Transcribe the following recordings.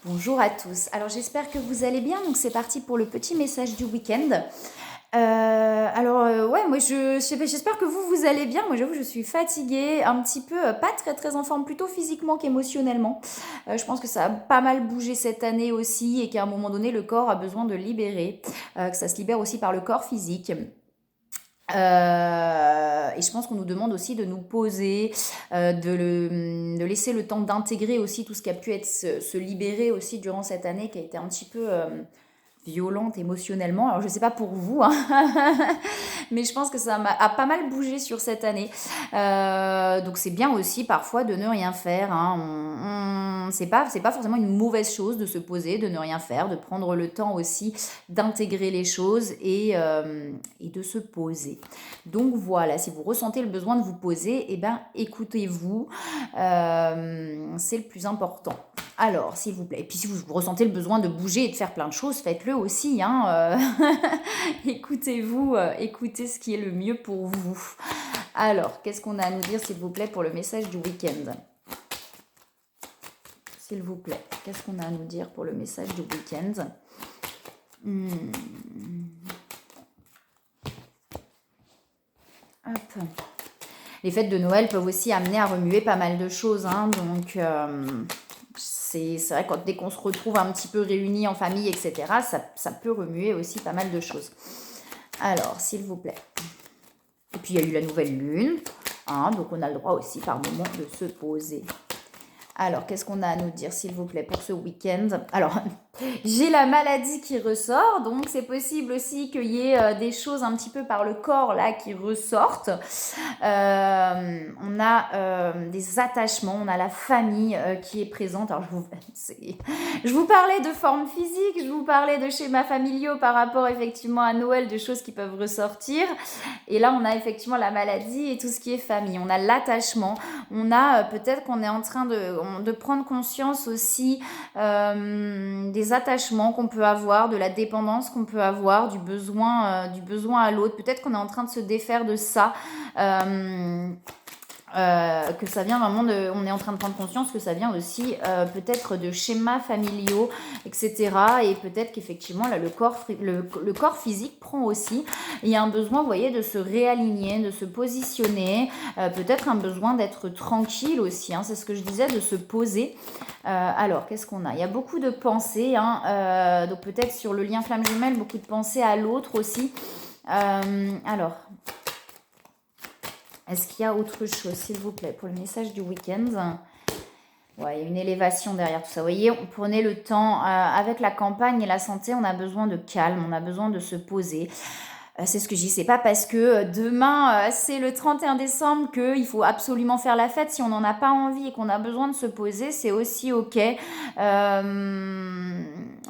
Bonjour à tous. Alors j'espère que vous allez bien. Donc c'est parti pour le petit message du week-end. Ouais, moi j'espère que vous allez bien. Moi j'avoue je suis fatiguée, un petit peu pas très très en forme, plutôt physiquement qu'émotionnellement. Je pense que ça a pas mal bougé cette année aussi et qu'à un moment donné le corps a besoin de libérer, que ça se libère aussi par le corps physique. Et je pense qu'on nous demande aussi de nous poser, de laisser le temps d'intégrer aussi tout ce qui a pu être se libérer aussi durant cette année qui a été un petit peu violente émotionnellement. Alors je sais pas pour vous, hein, mais je pense que a pas mal bougé sur cette année. Donc c'est bien aussi parfois de ne rien faire. Hein. C'est pas forcément une mauvaise chose de se poser, de ne rien faire, de prendre le temps aussi d'intégrer les choses et de se poser. Donc voilà, si vous ressentez le besoin de vous poser, eh ben écoutez-vous, c'est le plus important. Alors, s'il vous plaît. Et puis, si vous ressentez le besoin de bouger et de faire plein de choses, faites-le aussi. Hein, écoutez-vous, écoutez ce qui est le mieux pour vous. Alors, qu'est-ce qu'on a à nous dire, s'il vous plaît, pour le message du week-end? S'il vous plaît, qu'est-ce qu'on a à nous dire pour le message du week-end? Hop. Les fêtes de Noël peuvent aussi amener à remuer pas mal de choses. Hein, donc, c'est vrai que dès qu'on se retrouve un petit peu réunis en famille, etc., ça peut remuer aussi pas mal de choses. Alors, s'il vous plaît. Et puis, il y a eu la nouvelle lune. Hein, donc, on a le droit aussi par moment de se poser. Alors, qu'est-ce qu'on a à nous dire, s'il vous plaît, pour ce week-end? Alors, j'ai la maladie qui ressort, donc c'est possible aussi qu'il y ait des choses un petit peu par le corps là qui ressortent. On a des attachements, on a la famille qui est présente. Alors, je vous parlais de forme physique, je vous parlais de schémas familiaux par rapport effectivement à Noël, de choses qui peuvent ressortir. Et là, on a effectivement la maladie et tout ce qui est famille. On a l'attachement. On a peut-être qu'on est en train de prendre conscience aussi des attachements qu'on peut avoir, de la dépendance qu'on peut avoir, du besoin à l'autre. Peut-être qu'on est en train de se défaire de ça. Que ça vient vraiment on est en train de prendre conscience que ça vient aussi peut-être de schémas familiaux, etc. Et peut-être qu'effectivement là le corps physique prend aussi. Il y a un besoin, vous voyez, de se réaligner, de se positionner, peut-être un besoin d'être tranquille aussi. Hein, c'est ce que je disais, de se poser. Alors qu'est-ce qu'on a? Il y a beaucoup de pensées, hein, donc peut-être sur le lien flamme jumelle, beaucoup de pensées à l'autre aussi. Alors. Est-ce qu'il y a autre chose, s'il vous plaît, pour le message du week-end? Ouais, il y a une élévation derrière tout ça. Vous voyez, on prenait le temps. Avec la campagne et la santé, on a besoin de calme, on a besoin de se poser. C'est ce que je dis, c'est pas parce que demain c'est le 31 décembre qu'il faut absolument faire la fête. Si on n'en a pas envie et qu'on a besoin de se poser, c'est aussi ok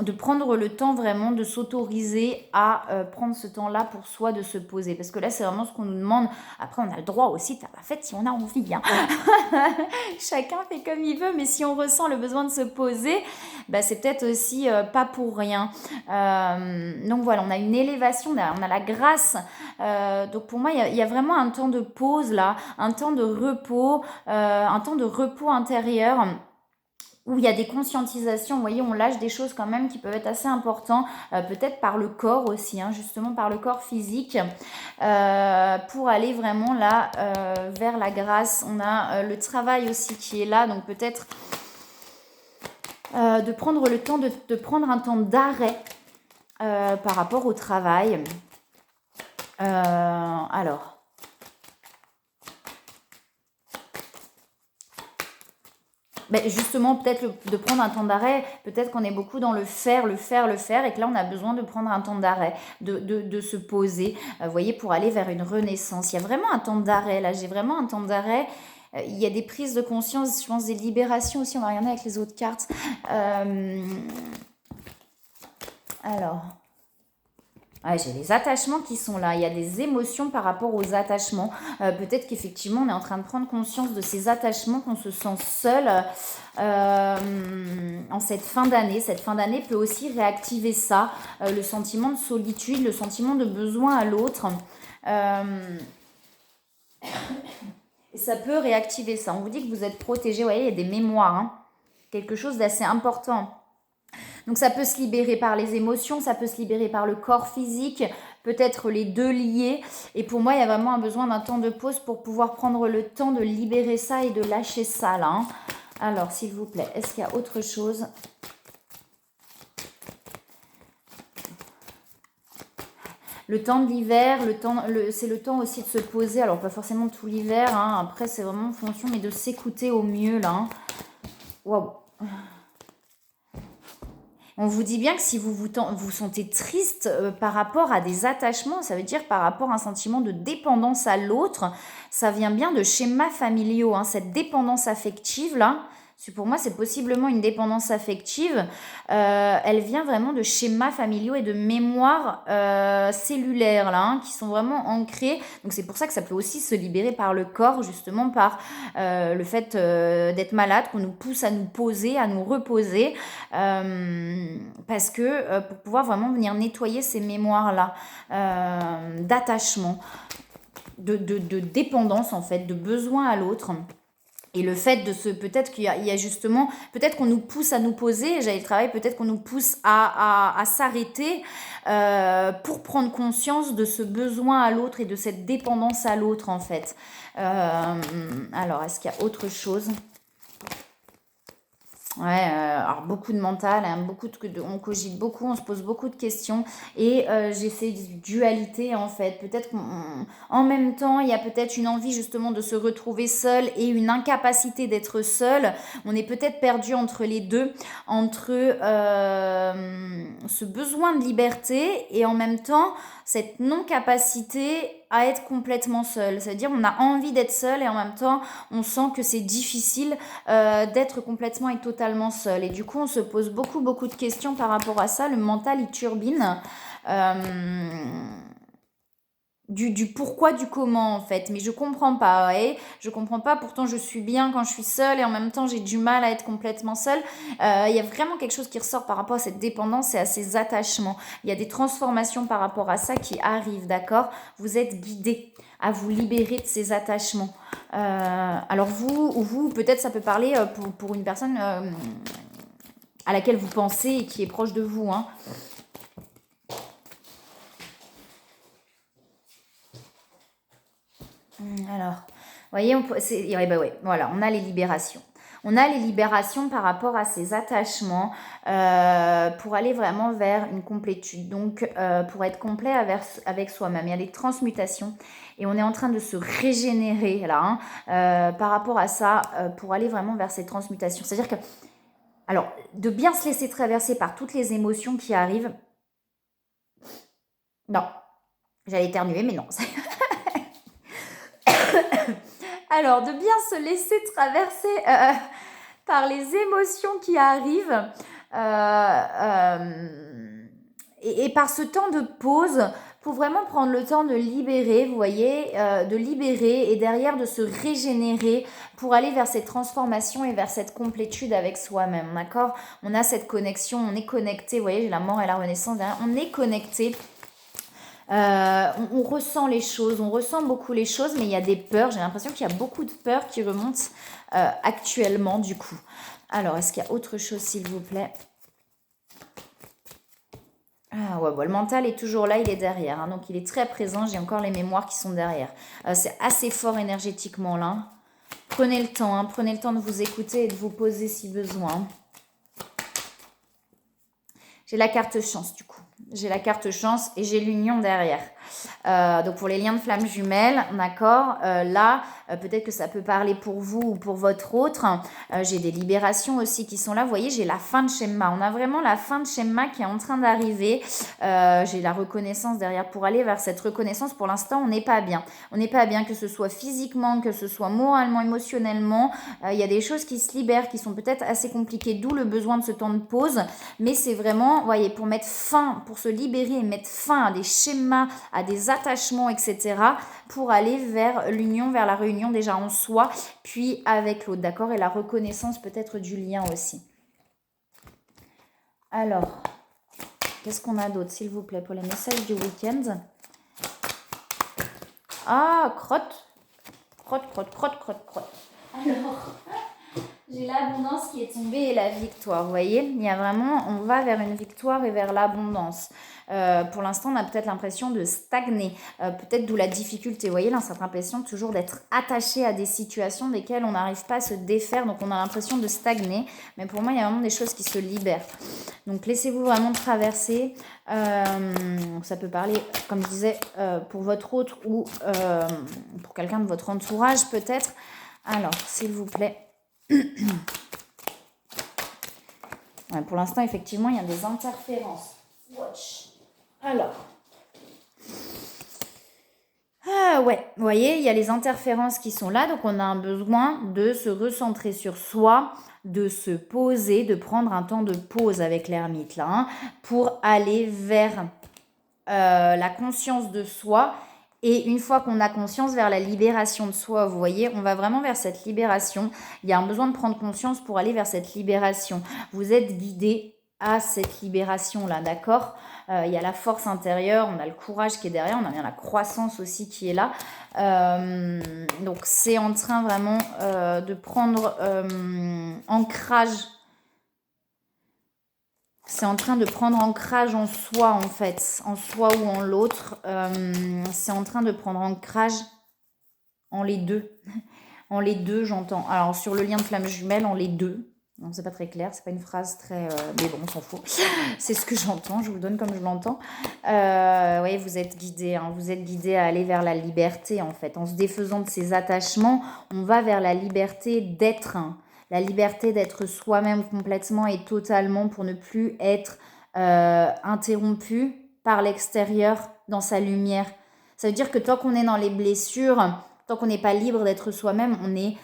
de prendre le temps vraiment de s'autoriser à prendre ce temps-là pour soi, de se poser. Parce que là, c'est vraiment ce qu'on nous demande. Après, on a le droit aussi de faire la fête si on a envie. Hein. Chacun fait comme il veut, mais si on ressent le besoin de se poser, bah, c'est peut-être aussi pas pour rien. Donc voilà, on a une élévation, on a la grâce. Donc pour moi, il y a vraiment un temps de pause là, un temps de repos intérieur où il y a des conscientisations, vous voyez, on lâche des choses quand même qui peuvent être assez importantes, peut-être par le corps aussi, hein, justement par le corps physique, pour aller vraiment là vers la grâce. On a le travail aussi qui est là, donc peut-être de prendre le temps de prendre un temps d'arrêt par rapport au travail. Alors, ben justement, peut-être de prendre un temps d'arrêt, peut-être qu'on est beaucoup dans le faire, et que là, on a besoin de prendre un temps d'arrêt, de se poser, vous voyez, pour aller vers une renaissance. Il y a vraiment un temps d'arrêt, là, j'ai vraiment un temps d'arrêt. Il y a des prises de conscience, je pense des libérations aussi, on va regarder avec les autres cartes. Alors... Ouais, j'ai les attachements qui sont là. Il y a des émotions par rapport aux attachements. Peut-être qu'effectivement, on est en train de prendre conscience de ces attachements, qu'on se sent seul en cette fin d'année. Cette fin d'année peut aussi réactiver ça, le sentiment de solitude, le sentiment de besoin à l'autre. Et ça peut réactiver ça. On vous dit que vous êtes protégé. Vous voyez, il y a des mémoires. Hein. Quelque chose d'assez important. Donc ça peut se libérer par les émotions, ça peut se libérer par le corps physique, peut-être les deux liés. Et pour moi, il y a vraiment un besoin d'un temps de pause pour pouvoir prendre le temps de libérer ça et de lâcher ça là. Hein. Alors, s'il vous plaît, est-ce qu'il y a autre chose ? Le temps de l'hiver, c'est le temps aussi de se poser. Alors, pas forcément tout l'hiver. Hein. Après, c'est vraiment en fonction, mais de s'écouter au mieux là. Hein. Waouh. On vous dit bien que si vous sentez triste par rapport à des attachements, ça veut dire par rapport à un sentiment de dépendance à l'autre, ça vient bien de schémas familiaux, hein, cette dépendance affective là. Pour moi, c'est possiblement une dépendance affective. Elle vient vraiment de schémas familiaux et de mémoires cellulaires là, hein, qui sont vraiment ancrées. Donc c'est pour ça que ça peut aussi se libérer par le corps, justement par le fait d'être malade, qu'on nous pousse à nous poser, à nous reposer, parce que pour pouvoir vraiment venir nettoyer ces mémoires là d'attachement, de dépendance en fait, de besoin à l'autre. Et le fait de peut-être qu'il y a justement, peut-être qu'on nous pousse à nous poser, j'allais le travail, peut-être qu'on nous pousse à s'arrêter pour prendre conscience de ce besoin à l'autre et de cette dépendance à l'autre en fait. Alors, est-ce qu'il y a autre chose ? Ouais, alors beaucoup de mental, hein, on cogite beaucoup, on se pose beaucoup de questions et j'ai ces dualités en fait. Peut-être qu'en même temps, il y a peut-être une envie justement de se retrouver seul et une incapacité d'être seul. On est peut-être perdu entre les deux, entre ce besoin de liberté et en même temps cette non-capacité à être complètement seul. C'est-à-dire on a envie d'être seul et en même temps on sent que c'est difficile d'être complètement et totalement seul. Et du coup, on se pose beaucoup de questions par rapport à ça. Le mental, il turbine du pourquoi, du comment, en fait. Mais je comprends pas, ouais. Je comprends pas. Pourtant, je suis bien quand je suis seule et en même temps, j'ai du mal à être complètement seule. Il y a vraiment quelque chose qui ressort par rapport à cette dépendance et à ces attachements. Il y a des transformations par rapport à ça qui arrivent, d'accord ? Vous êtes guidé à vous libérer de ces attachements. Alors vous, peut-être ça peut parler pour une personne à laquelle vous pensez et qui est proche de vous. Hein. Alors, vous voyez, voilà, on a les libérations. On a les libérations par rapport à ces attachements pour aller vraiment vers une complétude. Donc, pour être complet avec soi-même, il y a des transmutations et on est en train de se régénérer là par rapport à ça pour aller vraiment vers ces transmutations. C'est-à-dire que, alors, de bien se laisser traverser par toutes les émotions qui arrivent. Non, j'allais éternuer, mais non. Alors, de bien se laisser traverser par les émotions qui arrivent et par ce temps de pause pour vraiment prendre le temps de libérer, vous voyez, de libérer et derrière de se régénérer pour aller vers cette transformation et vers cette complétude avec soi-même, d'accord ? On a cette connexion, on est connecté, vous voyez, j'ai la mort et la renaissance derrière, on est connecté. On ressent les choses, on ressent beaucoup les choses, mais il y a des peurs. J'ai l'impression qu'il y a beaucoup de peurs qui remontent actuellement, du coup. Alors, est-ce qu'il y a autre chose, s'il vous plaît ? Ah ouais, bon, le mental est toujours là, il est derrière. Hein, donc, il est très présent. J'ai encore les mémoires qui sont derrière. C'est assez fort énergétiquement, là. Prenez le temps, hein, prenez le temps de vous écouter et de vous poser si besoin. J'ai la carte chance, du coup. J'ai la carte chance et j'ai l'union derrière. Donc pour les liens de flammes jumelles, d'accord, là, peut-être que ça peut parler pour vous ou pour votre autre. J'ai des libérations aussi qui sont là. Vous voyez, j'ai la fin de schéma. On a vraiment la fin de schéma qui est en train d'arriver. J'ai la reconnaissance derrière. Pour aller vers cette reconnaissance, pour l'instant, on n'est pas bien. On n'est pas bien, que ce soit physiquement, que ce soit moralement, émotionnellement. Il y a des choses qui se libèrent, qui sont peut-être assez compliquées, d'où le besoin de ce temps de pause. Mais c'est vraiment, vous voyez, pour mettre fin, pour se libérer et mettre fin à des schémas, à des attachements, etc., pour aller vers l'union, vers la réunion déjà en soi, puis avec l'autre, d'accord ? Et la reconnaissance peut-être du lien aussi. Alors, qu'est-ce qu'on a d'autre, s'il vous plaît, pour les messages du week-end ? Ah, crotte. Alors, J'ai l'abondance qui est tombée et la victoire. Vous voyez, il y a vraiment, on va vers une victoire et vers l'abondance. Pour l'instant, on a peut-être l'impression de stagner, peut-être d'où la difficulté. Vous voyez, là, cette impression toujours d'être attaché à des situations desquelles on n'arrive pas à se défaire. Donc, on a l'impression de stagner. Mais pour moi, il y a vraiment des choses qui se libèrent. Donc, laissez-vous vraiment traverser. Ça peut parler, comme je disais, pour votre autre ou pour quelqu'un de votre entourage, peut-être. Alors, s'il vous plaît. Ouais, pour l'instant, effectivement, il y a des interférences. Watch. Alors. Ouais, vous voyez, il y a les interférences qui sont là. Donc, on a un besoin de se recentrer sur soi, de se poser, de prendre un temps de pause avec l'ermite, là, hein, pour aller vers la conscience de soi. Et une fois qu'on a conscience vers la libération de soi, vous voyez, on va vraiment vers cette libération. Il y a un besoin de prendre conscience pour aller vers cette libération. Vous êtes guidé à cette libération-là, d'accord ? Il y a la force intérieure, on a le courage qui est derrière, on a bien la croissance aussi qui est là. Donc c'est en train vraiment de prendre ancrage. C'est en train de prendre ancrage en soi, en fait, en soi ou en l'autre. C'est en train de prendre ancrage en les deux. En les deux, j'entends. Alors, sur le lien de flamme jumelle, en les deux. Non, c'est pas très clair, c'est pas une phrase très... mais bon, on s'en fout. C'est ce que j'entends, je vous le donne comme je l'entends. Oui, vous êtes guidé, hein, vous êtes guidé à aller vers la liberté, en fait. En se défaisant de ces attachements, on va vers la liberté d'être, hein. La liberté d'être soi-même complètement et totalement pour ne plus être interrompu par l'extérieur dans sa lumière. Ça veut dire que tant qu'on est dans les blessures, tant qu'on n'est pas libre d'être soi-même, on est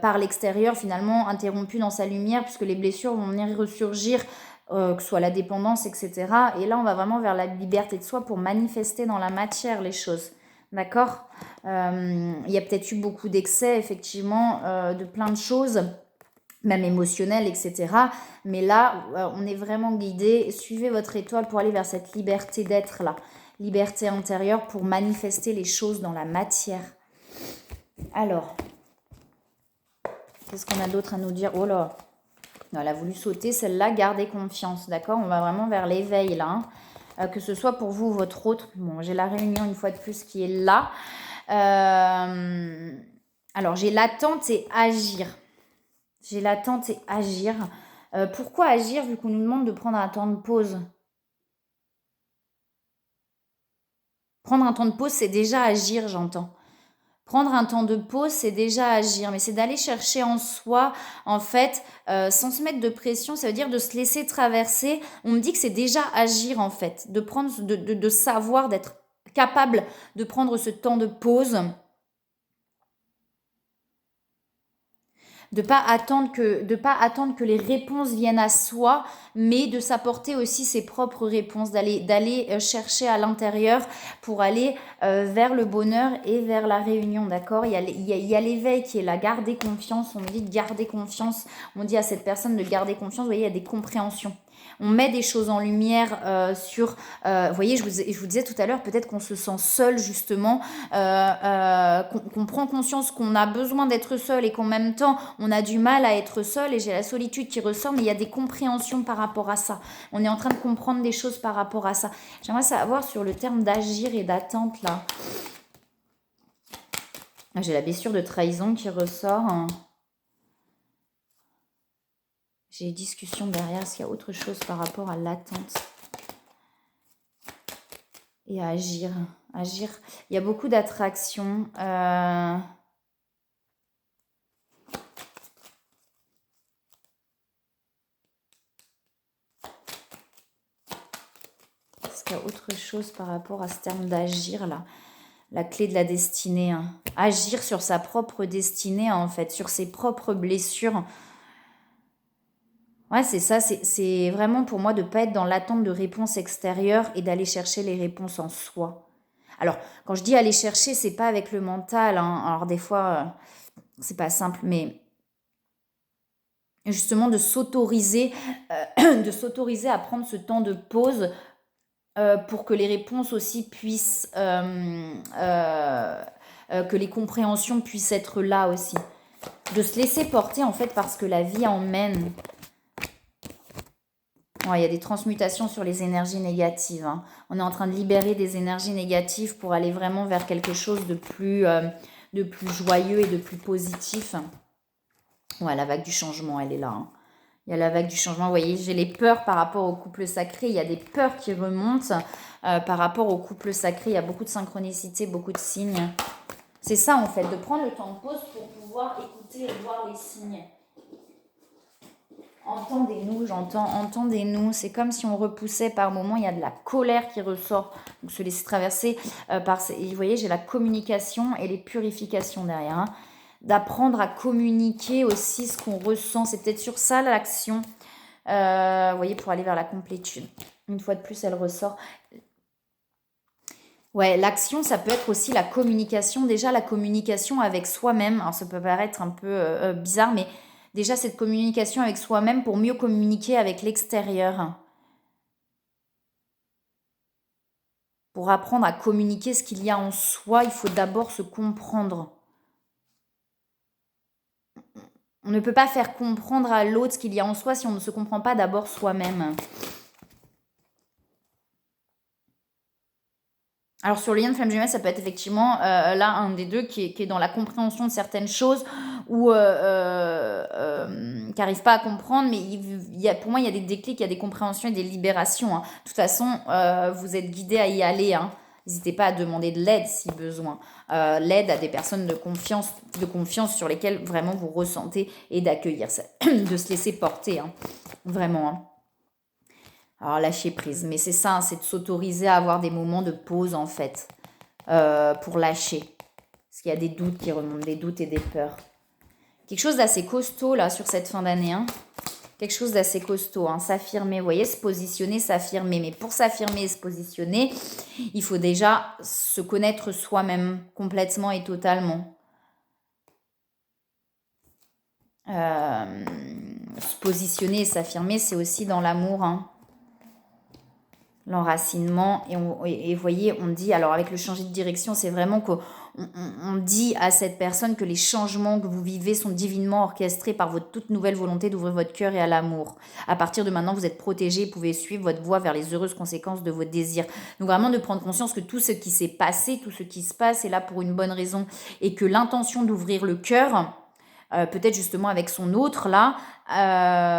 par l'extérieur finalement interrompu dans sa lumière puisque les blessures vont venir ressurgir, que ce soit la dépendance, etc. Et là, on va vraiment vers la liberté de soi pour manifester dans la matière les choses. D'accord ? Il y a peut-être eu beaucoup d'excès, effectivement, de plein de choses, même émotionnelles, etc. Mais là, on est vraiment guidé. Suivez votre étoile pour aller vers cette liberté d'être là. Liberté intérieure pour manifester les choses dans la matière. Alors, qu'est-ce qu'on a d'autre à nous dire ? Oh là, elle a voulu sauter celle-là, gardez confiance, d'accord ? On va vraiment vers l'éveil là, hein. Que ce soit pour vous ou votre autre. Bon, j'ai la réunion une fois de plus qui est là. Alors, j'ai l'attente et agir. J'ai l'attente et agir. Pourquoi agir vu qu'on nous demande de prendre un temps de pause ? Prendre un temps de pause, c'est déjà agir, j'entends. Prendre un temps de pause, c'est déjà agir, mais c'est d'aller chercher en soi, en fait, sans se mettre de pression, ça veut dire de se laisser traverser. On me dit que c'est déjà agir, en fait, de prendre, de savoir, d'être capable de prendre ce temps de pause, de pas attendre que les réponses viennent à soi, mais de s'apporter aussi ses propres réponses, d'aller chercher à l'intérieur pour aller vers le bonheur et vers la réunion, d'accord ? Il y a l'éveil qui est là, garder confiance, on me dit de garder confiance, on dit à cette personne de garder confiance, vous voyez, il y a des compréhensions. On met des choses en lumière sur... vous voyez, je vous disais tout à l'heure, peut-être qu'on se sent seul, justement, qu'on prend conscience qu'on a besoin d'être seul et qu'en même temps, on a du mal à être seul et j'ai la solitude qui ressort, mais il y a des compréhensions par rapport à ça. On est en train de comprendre des choses par rapport à ça. J'aimerais savoir sur le terme d'agir et d'attente, là. J'ai la blessure de trahison qui ressort, hein. J'ai une discussion derrière, est-ce qu'il y a autre chose par rapport à l'attente et à agir. Agir, il y a beaucoup d'attraction. Est-ce qu'il y a autre chose par rapport à ce terme d'agir là ? La clé de la destinée, hein. Agir sur sa propre destinée, en fait, sur ses propres blessures. Ouais, c'est ça, c'est vraiment pour moi de ne pas être dans l'attente de réponses extérieures et d'aller chercher les réponses en soi. Alors, quand je dis aller chercher, c'est pas avec le mental, hein. Alors des fois, c'est pas simple, mais justement de s'autoriser à prendre ce temps de pause pour que les réponses aussi puissent, que les compréhensions puissent être là aussi. De se laisser porter en fait par ce que la vie emmène. Ouais, il y a des transmutations sur les énergies négatives. Hein. On est en train de libérer des énergies négatives pour aller vraiment vers quelque chose de plus joyeux et de plus positif. Ouais, la vague du changement, elle est là. Hein. Il y a la vague du changement. Vous voyez, j'ai les peurs par rapport au couple sacré. Il y a des peurs qui remontent par rapport au couple sacré. Il y a beaucoup de synchronicité, beaucoup de signes. C'est ça, en fait, de prendre le temps de pause pour pouvoir écouter et voir les signes. Entendez-nous, j'entends, entendez-nous. C'est comme si on repoussait par moments, il y a de la colère qui ressort. Donc se laisser traverser par... Et vous voyez, j'ai la communication et les purifications derrière. Hein. D'apprendre à communiquer aussi ce qu'on ressent. C'est peut-être sur ça l'action. Vous voyez, pour aller vers la complétude. Une fois de plus, elle ressort. Ouais, l'action, ça peut être aussi la communication. Déjà, la communication avec soi-même. Alors, ça peut paraître un peu bizarre, mais déjà, cette communication avec soi-même pour mieux communiquer avec l'extérieur. Pour apprendre à communiquer ce qu'il y a en soi, il faut d'abord se comprendre. On ne peut pas faire comprendre à l'autre ce qu'il y a en soi si on ne se comprend pas d'abord soi-même. Alors sur le lien de flamme jumelle, ça peut être effectivement là un des deux qui est dans la compréhension de certaines choses ou qui n'arrive pas à comprendre, mais pour moi il y a des déclics, il y a des compréhensions et des libérations. Hein. De toute façon, vous êtes guidé à y aller. Hein. N'hésitez pas à demander de l'aide si besoin. L'aide à des personnes de confiance sur lesquelles vraiment vous ressentez et d'accueillir ça, de se laisser porter. Hein. Vraiment. Hein. Alors lâcher prise, mais c'est ça, hein, c'est de s'autoriser à avoir des moments de pause en fait, pour lâcher. Parce qu'il y a des doutes qui remontent, des doutes et des peurs. Quelque chose d'assez costaud là sur cette fin d'année. Hein. Quelque chose d'assez costaud, hein, s'affirmer, vous voyez, se positionner, s'affirmer. Mais pour s'affirmer et se positionner, il faut déjà se connaître soi-même complètement et totalement. Se positionner et s'affirmer, c'est aussi dans l'amour, hein. L'enracinement et vous voyez, on dit, alors avec le changer de direction, c'est vraiment qu'on dit à cette personne que les changements que vous vivez sont divinement orchestrés par votre toute nouvelle volonté d'ouvrir votre cœur et à l'amour. À partir de maintenant, vous êtes protégé, vous pouvez suivre votre voie vers les heureuses conséquences de vos désirs. Donc vraiment de prendre conscience que tout ce qui s'est passé, tout ce qui se passe est là pour une bonne raison et que l'intention d'ouvrir le cœur, peut-être justement avec son autre là,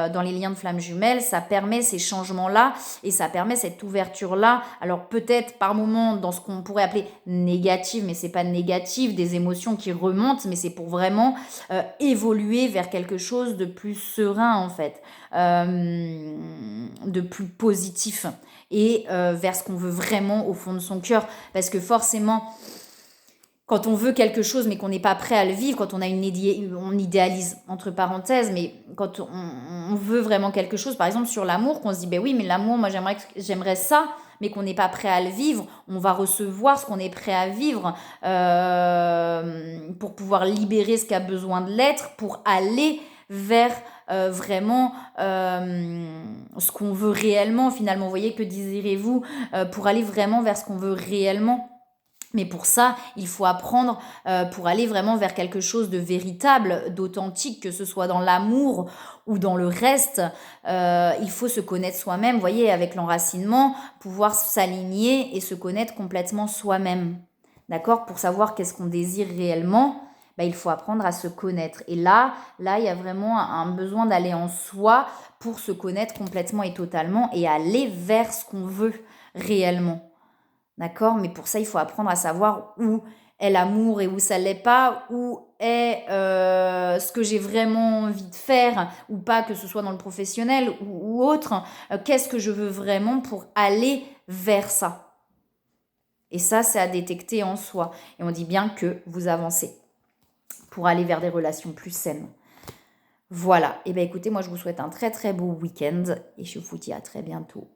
dans les liens de flammes jumelles, ça permet ces changements-là et ça permet cette ouverture-là. Alors peut-être par moment dans ce qu'on pourrait appeler négatif, mais c'est pas négatif, des émotions qui remontent, mais c'est pour vraiment évoluer vers quelque chose de plus serein en fait, de plus positif et vers ce qu'on veut vraiment au fond de son cœur. Parce que forcément... Quand on veut quelque chose mais qu'on n'est pas prêt à le vivre, quand on a on idéalise entre parenthèses, mais quand on veut vraiment quelque chose, par exemple sur l'amour, qu'on se dit ben oui mais l'amour moi j'aimerais ça, mais qu'on n'est pas prêt à le vivre, on va recevoir ce qu'on est prêt à vivre pour pouvoir libérer ce qui a besoin de l'être, pour aller vers vraiment ce qu'on veut réellement finalement. Vous voyez, que désirez-vous pour aller vraiment vers ce qu'on veut réellement. Mais pour ça, il faut apprendre pour aller vraiment vers quelque chose de véritable, d'authentique, que ce soit dans l'amour ou dans le reste. Il faut se connaître soi-même, vous voyez, avec l'enracinement, pouvoir s'aligner et se connaître complètement soi-même. D'accord ? Pour savoir qu'est-ce qu'on désire réellement, il faut apprendre à se connaître. Et là, il y a vraiment un besoin d'aller en soi pour se connaître complètement et totalement et aller vers ce qu'on veut réellement. D'accord ? Mais pour ça, il faut apprendre à savoir où est l'amour et où ça ne l'est pas, où est ce que j'ai vraiment envie de faire ou pas, que ce soit dans le professionnel ou autre. Qu'est-ce que je veux vraiment pour aller vers ça ? Et ça, c'est à détecter en soi. Et on dit bien que vous avancez pour aller vers des relations plus saines. Voilà. Et bien écoutez, moi je vous souhaite un très très beau week-end et je vous dis à très bientôt.